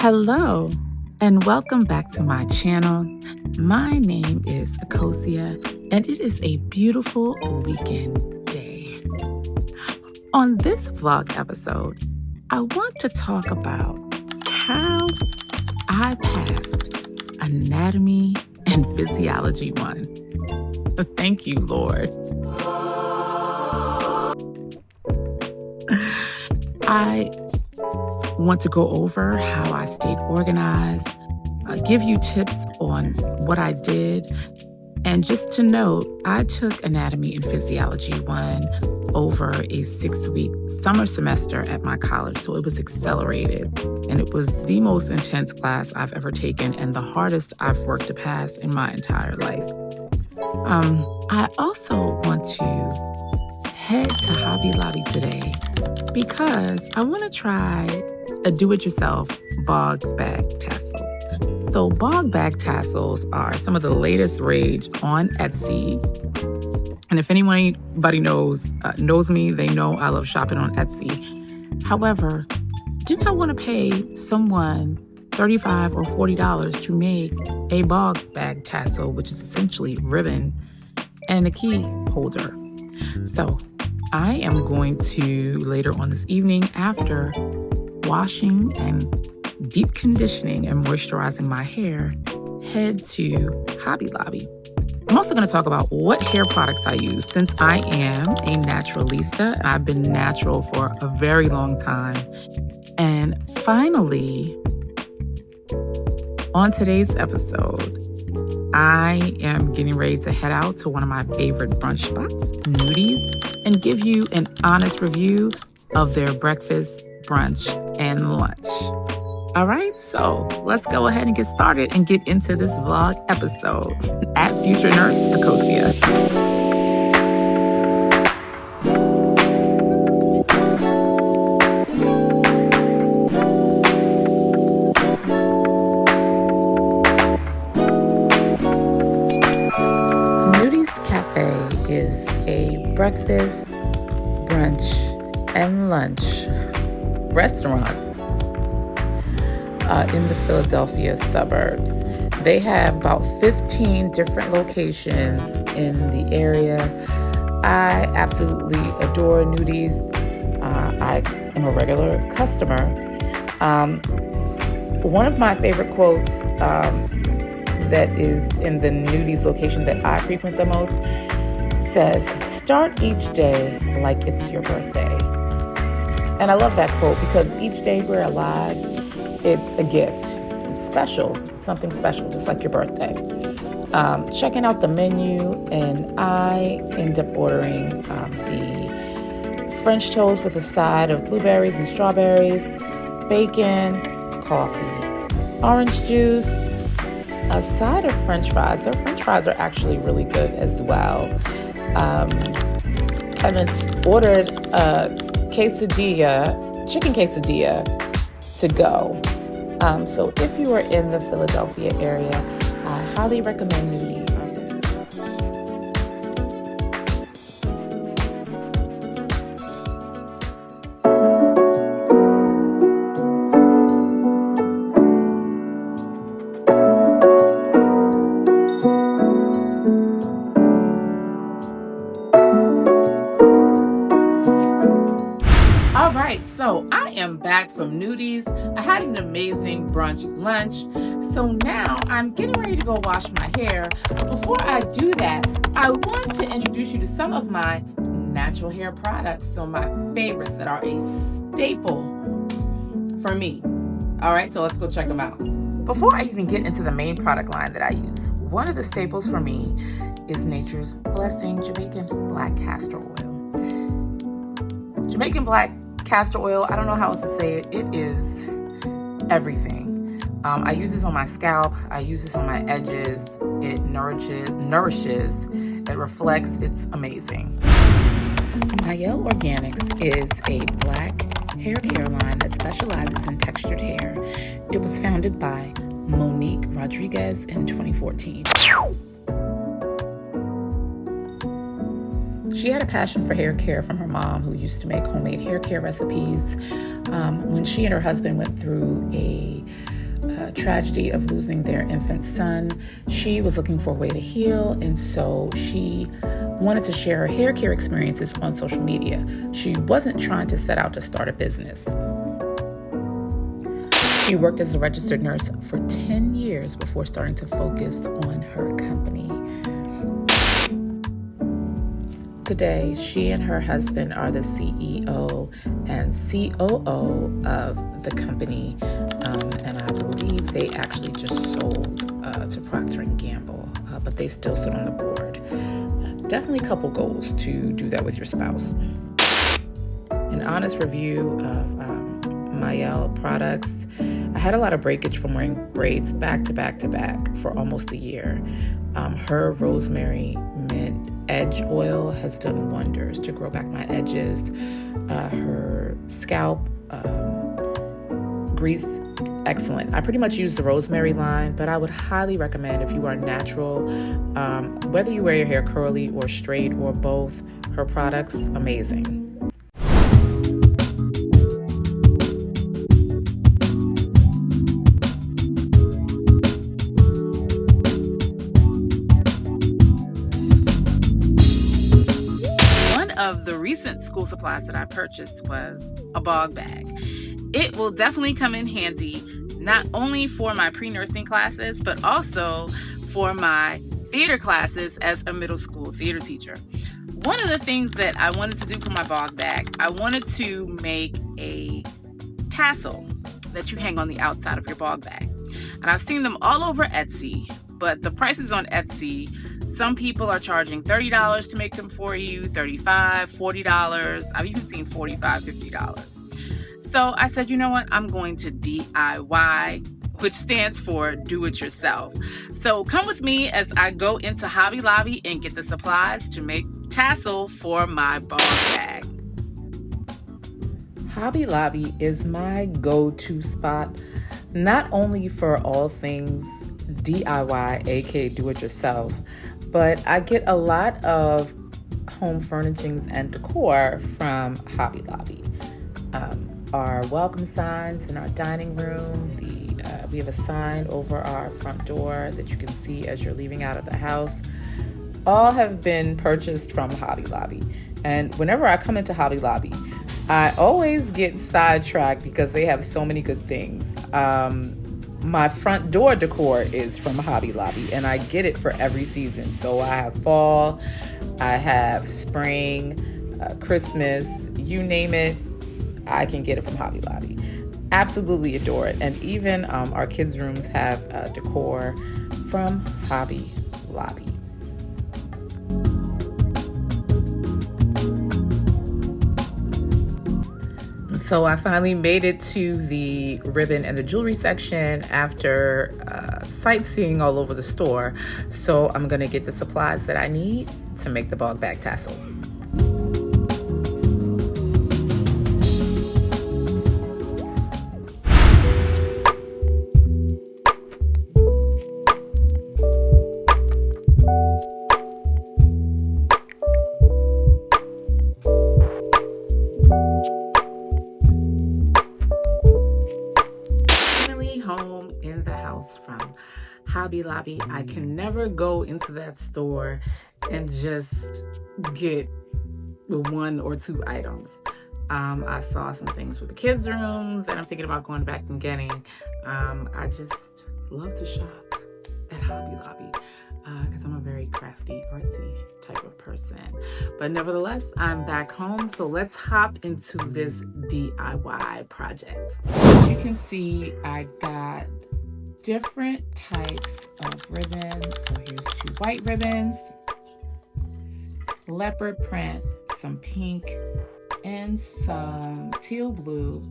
Hello, and welcome back to my channel. My name is Akosia, and it is a beautiful weekend day. On this vlog episode, I want to talk about how I passed Anatomy and Physiology 1. Thank you, Lord. I want to go over how I stayed organized, give you tips on what I did, and just to note, I took Anatomy and Physiology 1 over a 6-week summer semester at my college, so it was accelerated, and it was the most intense class I've ever taken and the hardest I've worked to pass in my entire life. I also want to head to Hobby Lobby today because I want to try a do-it-yourself Bogg Bag Tassel. So Bogg Bag Tassels are some of the latest rage on Etsy. And if anybody knows me, they know I love shopping on Etsy. However, did not want to pay someone $35 or $40 to make a Bogg Bag Tassel, which is essentially ribbon and a key holder. So I am going to, later on this evening, after washing and deep conditioning and moisturizing my hair, head to Hobby Lobby. I'm also going to talk about what hair products I use since I am a naturalista. I've been natural for a very long time. And finally, on today's episode, I am getting ready to head out to one of my favorite brunch spots, Nudy's, and give you an honest review of their breakfast, brunch, and lunch. All right, so let's go ahead and get started and get into this vlog episode. At Future Nurse Akosia. Nudy's Cafe is a breakfast, brunch, and lunch restaurant in the Philadelphia suburbs. They have about 15 different locations in the area. I absolutely adore Nudy's. I am a regular customer. One of my favorite quotes that is in the Nudy's location that I frequent the most says, "Start each day like it's your birthday." And I love that quote because each day we're alive, it's a gift. It's special. It's something special, just like your birthday. Checking out the menu, and I end up ordering the French toast with a side of blueberries and strawberries, bacon, coffee, orange juice, a side of French fries. Their French fries are actually really good as well. And it's ordered a chicken quesadilla to go. So if you are in the Philadelphia area, I highly recommend Nudy's. All right, so I am back from Nudy's. I had an amazing brunch lunch. So now I'm getting ready to go wash my hair. But before I do that, I want to introduce you to some of my natural hair products. So my favorites that are a staple for me. All right, so let's go check them out. Before I even get into the main product line that I use, one of the staples for me is Nature's Blessing Jamaican Black Castor Oil. Jamaican Black Castor oil, I don't know how else to say it. It is everything. I use this on my scalp. I use this on my edges. It nourishes. It reflects. It's amazing. Mielle Organics is a black hair care line that specializes in textured hair. It was founded by Monique Rodriguez in 2014. She had a passion for hair care from her mom, who used to make homemade hair care recipes. When she and her husband went through a tragedy of losing their infant son, she was looking for a way to heal, and so she wanted to share her hair care experiences on social media. She wasn't trying to set out to start a business. She worked as a registered nurse for 10 years before starting to focus on her company. Today, she and her husband are the CEO and COO of the company, and I believe they actually just sold to Procter & Gamble, but they still sit on the board. Definitely couple goals to do that with your spouse. An honest review of Mielle products. I had a lot of breakage from wearing braids back to back to back for almost a year. Her rosemary mint edge oil has done wonders to grow back my edges. Her scalp grease, excellent. I pretty much use the rosemary line, but I would highly recommend, if you are natural, whether you wear your hair curly or straight or both, her products, amazing. Of the recent school supplies that I purchased was a Bogg bag. It will definitely come in handy, not only for my pre-nursing classes, but also for my theater classes as a middle school theater teacher. One of the things that I wanted to do for my Bogg bag, I wanted to make a tassel that you hang on the outside of your Bogg bag. And I've seen them all over Etsy, but the prices on Etsy, some people are charging $30 to make them for you, $35, $40. I've even seen $45, $50. So I said, you know what? I'm going to DIY, which stands for do it yourself. So come with me as I go into Hobby Lobby and get the supplies to make tassel for my Bogg bag. Hobby Lobby is my go-to spot, not only for all things DIY, aka do it yourself, but I get a lot of home furnishings and decor from Hobby Lobby. Our welcome signs in our dining room, we have a sign over our front door that you can see as you're leaving out of the house, all have been purchased from Hobby Lobby. And whenever I come into Hobby Lobby, I always get sidetracked because they have so many good things. My front door decor is from Hobby Lobby, and I get it for every season. So I have fall, I have spring, Christmas, you name it, I can get it from Hobby Lobby. Absolutely adore it. And even our kids' rooms have decor from Hobby Lobby. So I finally made it to the ribbon and the jewelry section after sightseeing all over the store. So I'm gonna get the supplies that I need to make the Bogg Bag Tassel. Home in the house from Hobby Lobby. I can never go into that store and just get one or two items. I saw some things for the kids' room that I'm thinking about going back and getting. I just love to shop at Hobby Lobby because I'm a very crafty, artsy type of person. But nevertheless, I'm back home, so let's hop into this DIY project. As you can see, I got different types of ribbons. So here's 2 white ribbons, leopard print, some pink, and some teal blue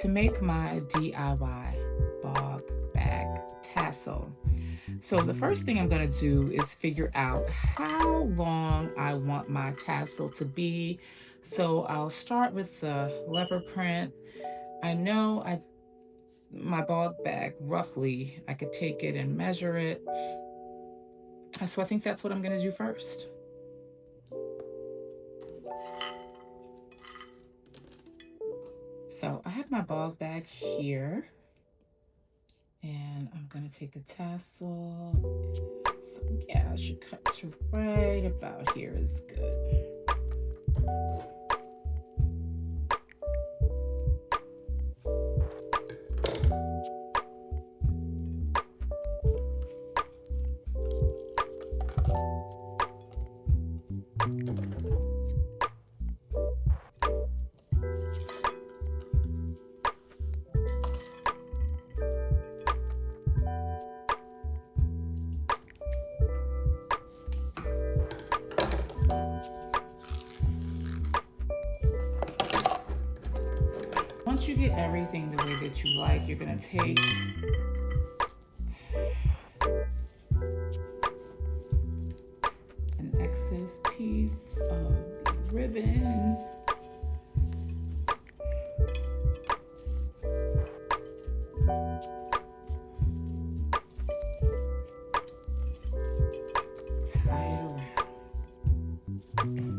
to make my DIY Bogg Bag Tassel. So the first thing I'm going to do is figure out how long I want my tassel to be. So I'll start with the leopard print. I know my Bogg bag, roughly, I could take it and measure it. So I think that's what I'm going to do first. So I have my Bogg bag here, and I'm gonna take the tassel. So yeah, I should cut to right about here is good. Once you get everything the way that you like, you're gonna take an excess piece of the ribbon. Tie it around.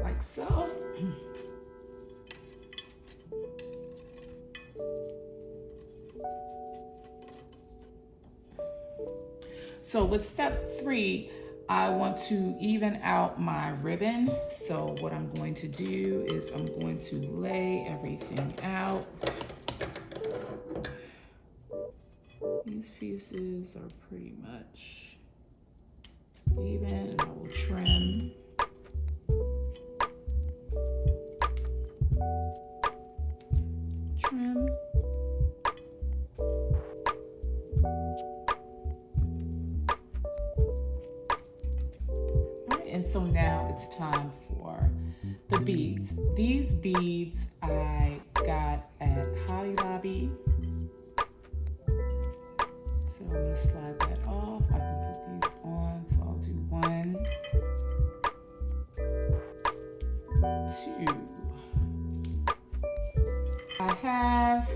Like so. So with step 3, I want to even out my ribbon. So what I'm going to do is I'm going to lay everything out. These pieces are pretty much even, and I will trim. Trim. And so now it's time for the beads. These beads I got at Hobby Lobby. So I'm gonna slide that off. I can put these on, so I'll do 1, 2. I have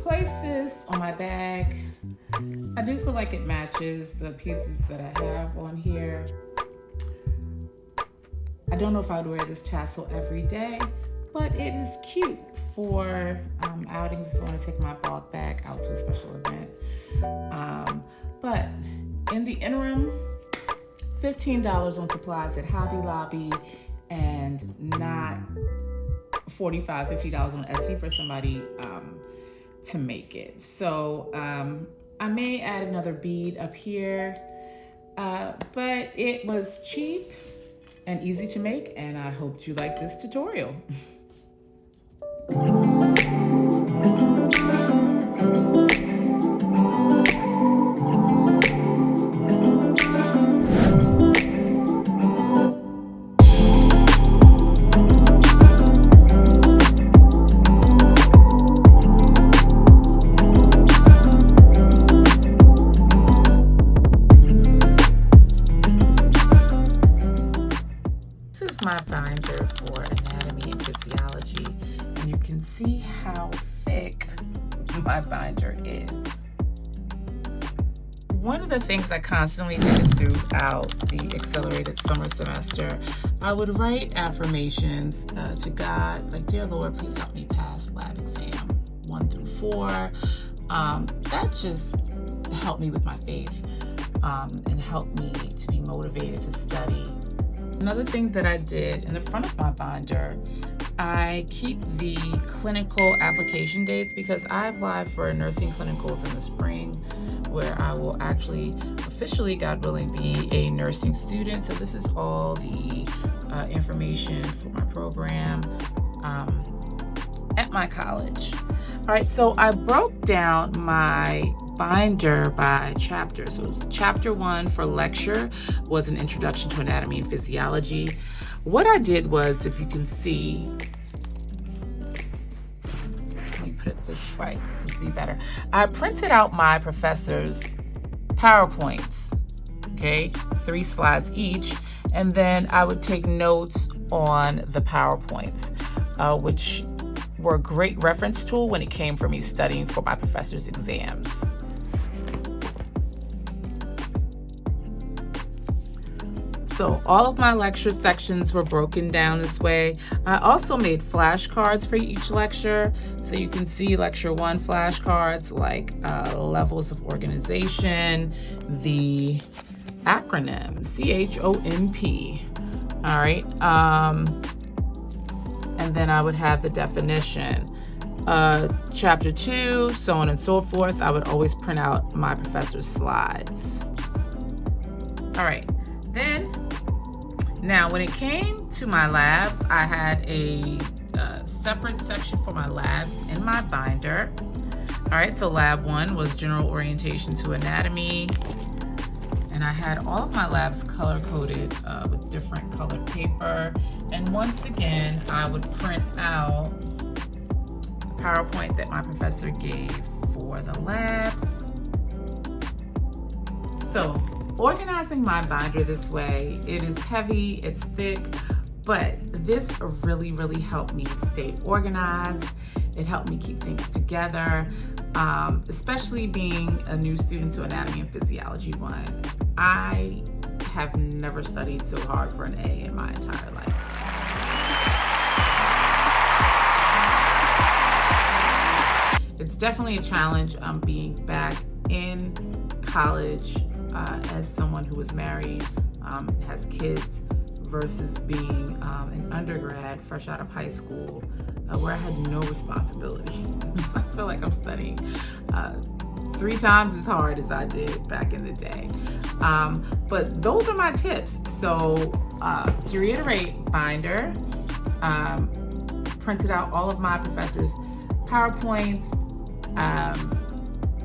placed this on my bag. I do feel like it matches the pieces that I have on here. I don't know if I would wear this tassel every day, but it is cute for outings if I want to take my Bogg bag out to a special event. But in the interim, $15 on supplies at Hobby Lobby and not $45, $50 on Etsy for somebody to make it. So I may add another bead up here, but it was cheap and easy to make, and I hope you like this tutorial. My binder for Anatomy and Physiology, and you can see how thick my binder is. One of the things I constantly did throughout the accelerated summer semester, I would write affirmations to God, like, dear Lord, please help me pass lab exam 1 through 4. That just helped me with my faith and helped me to be motivated to study. Another thing that I did in the front of my binder, I keep the clinical application dates because I apply for nursing clinicals in the spring where I will actually officially, God willing, be a nursing student. So this is all the information for my program at my college. All right, so I broke down my binder by chapter. So chapter 1 for lecture was an introduction to anatomy and physiology. What I did was, if you can see, let me put it this way, this will be better. I printed out my professor's PowerPoints, okay, 3 slides each, and then I would take notes on the PowerPoints, which were a great reference tool when it came for me studying for my professor's So all of my lecture sections were broken down this way. I also made flashcards for each lecture. So you can see lecture 1 flashcards like levels of organization, the acronym CHOMP. All right. And then I would have the definition. Chapter 2, so on and so forth. I would always print out my professor's slides. All right. Then, now when it came to my labs, I had a separate section for my labs in my binder. All right, so lab 1 was general orientation to anatomy. And I had all of my labs color-coded with different colored paper. And once again, I would print out the PowerPoint that my professor gave for the labs. So, organizing my binder this way, it is heavy, it's thick, but this really helped me stay organized. It helped me keep things together, especially being a new student to Anatomy and Physiology 1. I have never studied so hard for an A in my entire life. It's definitely a challenge being back in college as someone who is married, has kids, versus being an undergrad fresh out of high school where I had no responsibility. I feel like I'm studying 3 times as hard as I did back in the day. But those are my tips. So to reiterate, binder, printed out all of my professor's PowerPoints.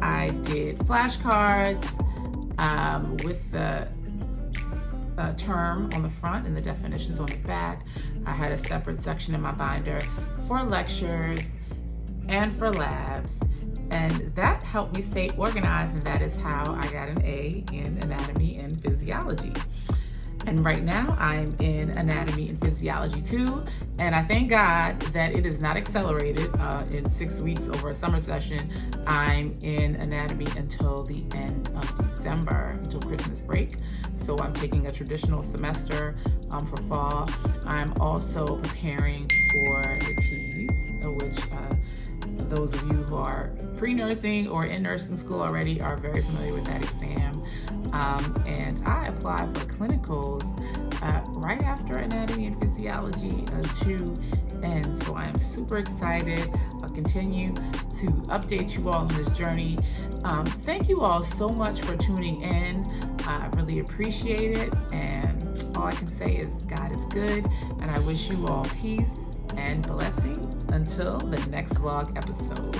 I did flashcards with the term on the front and the definitions on the back. I had a separate section in my binder for lectures and for labs, and that helped me stay organized, and that is how I got an A in Anatomy and Physiology. And right now I'm in Anatomy and Physiology 2, and I thank God that it is not accelerated in 6 weeks over a summer session. I'm in Anatomy until the end of December, until Christmas break. So I'm taking a traditional semester for fall. I'm also preparing for the T's, which those of you who are pre-nursing or in nursing school already are very familiar with that exam. And I apply for clinicals right after Anatomy and Physiology 2 ends. So I am super excited. I'll continue to update you all on this journey. Thank you all so much for tuning in. I really appreciate it. And all I can say is God is good. And I wish you all peace and blessings until the next vlog episode.